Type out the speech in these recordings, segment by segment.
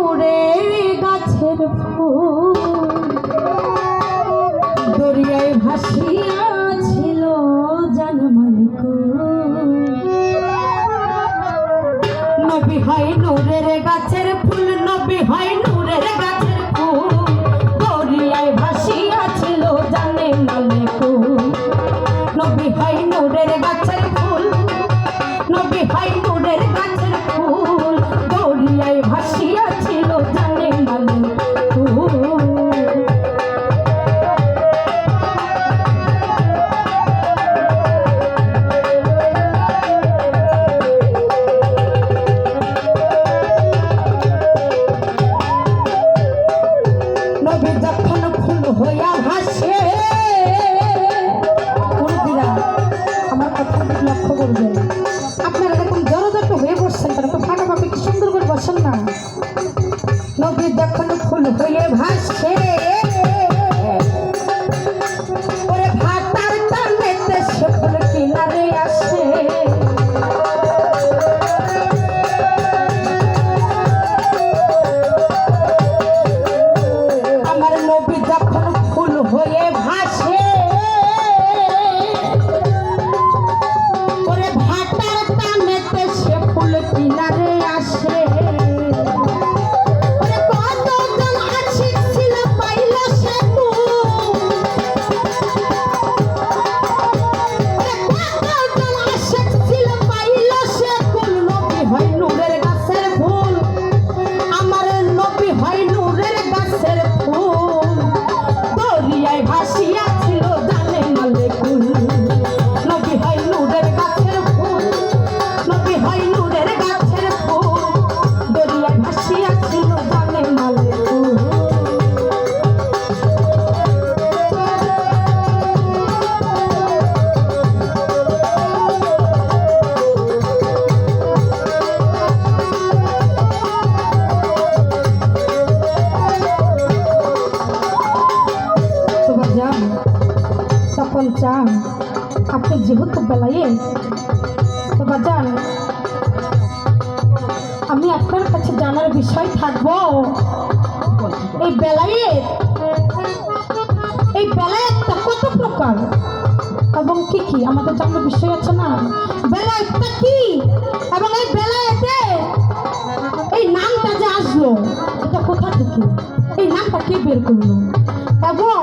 নূরের গাছের ফুল দরিয়ায় ভাসিয়া ছিল জানমালিক নবী হয় নূরের গাছের ফুল নবী হয় নূরের গাছের ফুল দরিয়ায় ভাসিয়া ছিল জানে মালিক নবী হয় নূরের গাছের ফুল নবী হয় নূরের গাছের ফুল দরিয়ায় ভাসিয়া ছিল জানে মালিক নবী যখন ফুল হইয়া ভাসে আমার কথা লক্ষ্য করবেন আপনারা এরকম জড়জট হয়ে বসছেন তারা তো ফাটাফাটি কি সুন্দর করে বসেন না নবী যখন ফুল হয়ে ভাসে ওরে ভাটার টানেতে সে ফুল কিনারে আসে আমার নবী যখন ফুল হয়ে ভাসে ওরে ভাটার টানেতে সে ফুল কিনারে আসে ওরে কতজন আশিক ছিল পাইল সে ফুল ওরে কতজন আশিক ছিল পাইল সে ফুল নবী হয় নূরের গাছের ফুল আমার নবী হয় নূরের গাছের ফুল দরিয়ায় ভাসিয়া ছিল জানে মালিক নবী হয় নূরের গাছের ফুল নবী হয় নূরের গাছের ফুল দরিয়ায় ভাসিয়া ছিল জানে মালিক তোমার যান তখন চান আপনি যেহেতু বেলায়ে তোমার যান আমি আপনার কাছে জানার বিষয় থাকবো এই বেলায়েতটা কত প্রকার এবং কি কি আমাদের জানার বিষয় আছে না বেলায়েতটা কি এবং এই বেলায়েতে এই নামটা যে আসলো এটা কোথা থেকে এই নামটা কে বের করলো এবং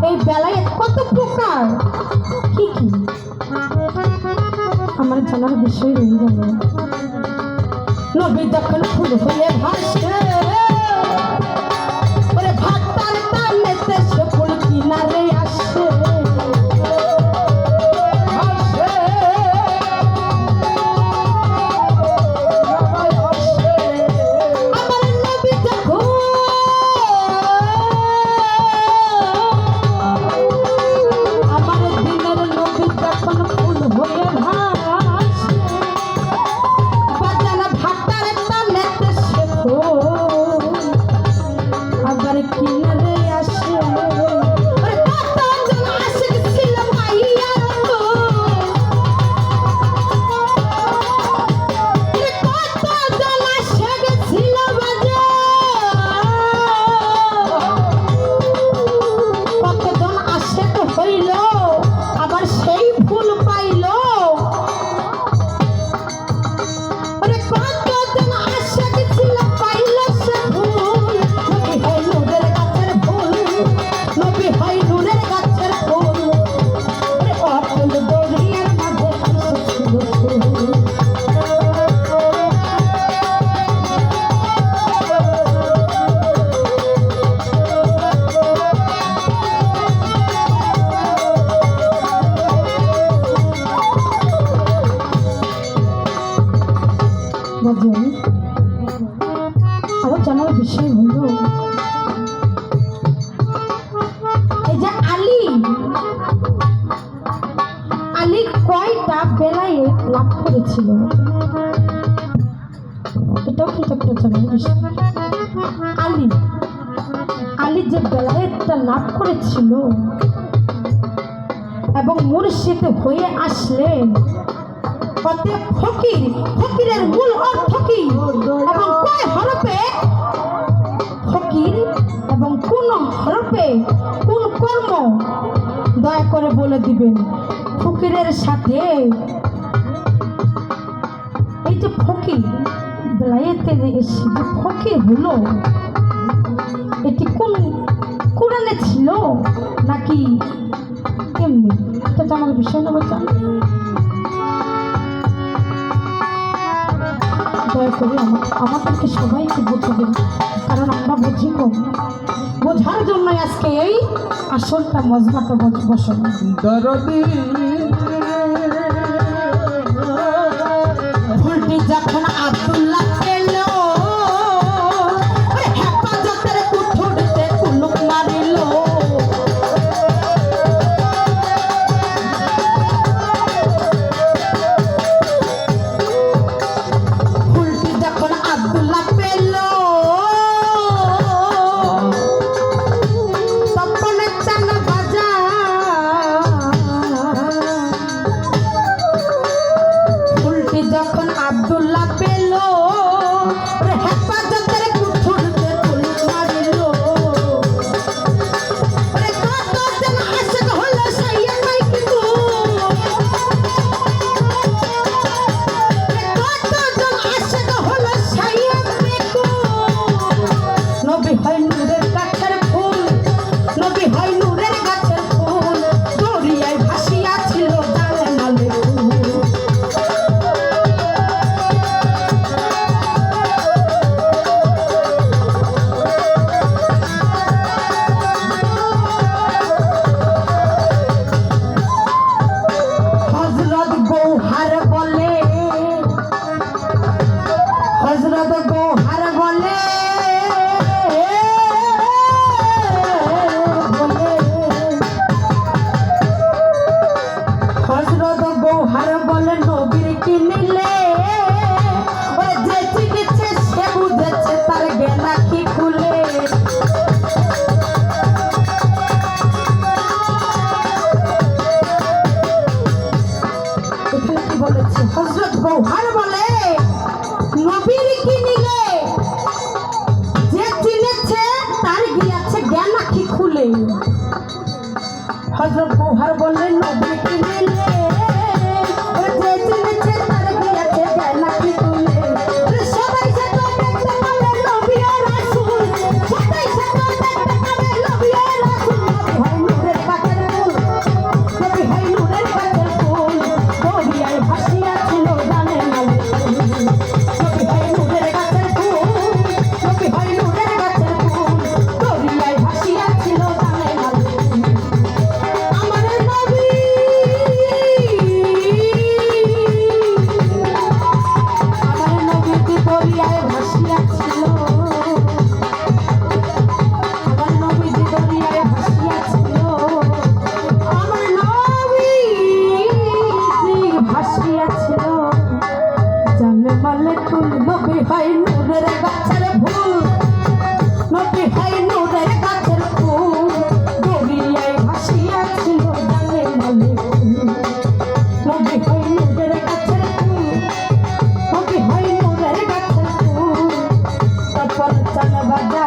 এই বেলায়েত কত প্রকার কি কি আমার জানার বিষয় রয়ে গেল নবী যখন ফুল হয়ে ভাসে ওরে ভাটার টানেতে সে ফুল কিনারে আসে আমার নবী যখন আমার দিনের নবী যখন ফুল হয়ে ভাসে বাজানা ভাটার টানেতে সে ফুল আবার কিনারে আসে ওরে কতজন আশিক ছিল মাইয়া কতজন আশিক ছিল বাজা কতজন আশিক হইল আবার সেই ফুল পাইল ওরে কতজন আশিক ছিল পাইল সে ফুল নবী হয় নূরের গাছের ফুল নবী হয় নূরের গাছের ফুল ওরে অতুল দরিয়ার মাঝে এসেছিল ফুল বাজন আরো জানার বিষয় হলো এই যে আলী কয়টা বেলায়েত লাভ করেছিল এটাও কিন্তু একটা জানার বিষয় আলী যে বেলায়েতটা লাভ করেছিল এবং মুর্শিদ হয়ে আসলেন অতএব ফকির, ফকিরের মূল অর্থ কি এবং কয় হরফে করে বলে দিবেন ফকিরের সাথে এই যে ফকির বেলায়েতে এসে যে ফকির হলো এটি কোন কোরআনে ছিল নাকি এমনি, এটা তো আমাকে বিষয় নেবো চান। দয়া করে আমাদেরকে সবাইকে বোঝাবেন, কারণ আমরা বুঝি কম। বোঝার জন্য আজকে এই আসলটা মজমাটা বসানো। ভুলটি যখন আব্দুল্লাহ পেল হেফাজতের কুঠুরিতে কুলুপ মারিল। ভুলটি যখন আব্দুল্লাহ পেল তখন চান বাজা ভুলটি যখন আব্দুল্লাহ পেল হেফাজতের কুঠুরিতে কুলুপ মারিল। কতজন আশিক হলো সাইয়া নাই কিন্তু কতজন আশিক হলো সাইয়া কিন্তু নবী হয় নূরের গাছের ফুল, নবী হয় নূরের গাছের ফুল, দরিয়ায় ভাসিয়া ছিল জালে নালে ফুল। হযরত গৌহার বলে হযরত গৌহার বলে হযরত গৌহার বলে নবীর কি নিলে ওই যে চিনেছে সে বুঝেছে তার গেলা কি খুলে। এখানে কি বলেছে হযরত গৌহার বলে নবীর কি নিলে যে চিনেছে তার গিয়াছে জ্ঞান আঁখি খুলে। হযরত গৌহার বলে নবীর কি নিলে ওই যে চিনেছে তার গিয়াছে জ্ঞান আঁখি খুলে। সবাই সে তো দেখতে পাবে নবী ও রাসূল, সবাই সে তো দেখতে পাবে নবী ও রাসূল। নবী হয় নূরের গাছের ফুল, নবী হয় নূরের গাছের ফুল, দরিয়ায় ভাসিয়া ছিল জানে নালে ফুল। নবী হয় নূরের গাছের ফুল, নবী হয় নূরের গাছের ফুল, দরিয়ায় ভাসিয়া ছিল জানে নালে ফুল। আমার নবী আমার নবী যে দরিয়ায় ভাসিয়া ছিল, আমার নবী যে দরিয়ায় ভাসিয়া ছিল, আমার নবী যে ভাসিয়া ছিল জানে মালে কুল। নবী হয় নূরের গাছের ফুল, নবী হয় নূরের গাছের ফুল, দরিয়ায় ভাসিয়া ছিল জানে মালে কুল। নবী হয় নূরের গাছের ফুল, নবী হয় নূরের গাছের ফুল, তখন চান বাজা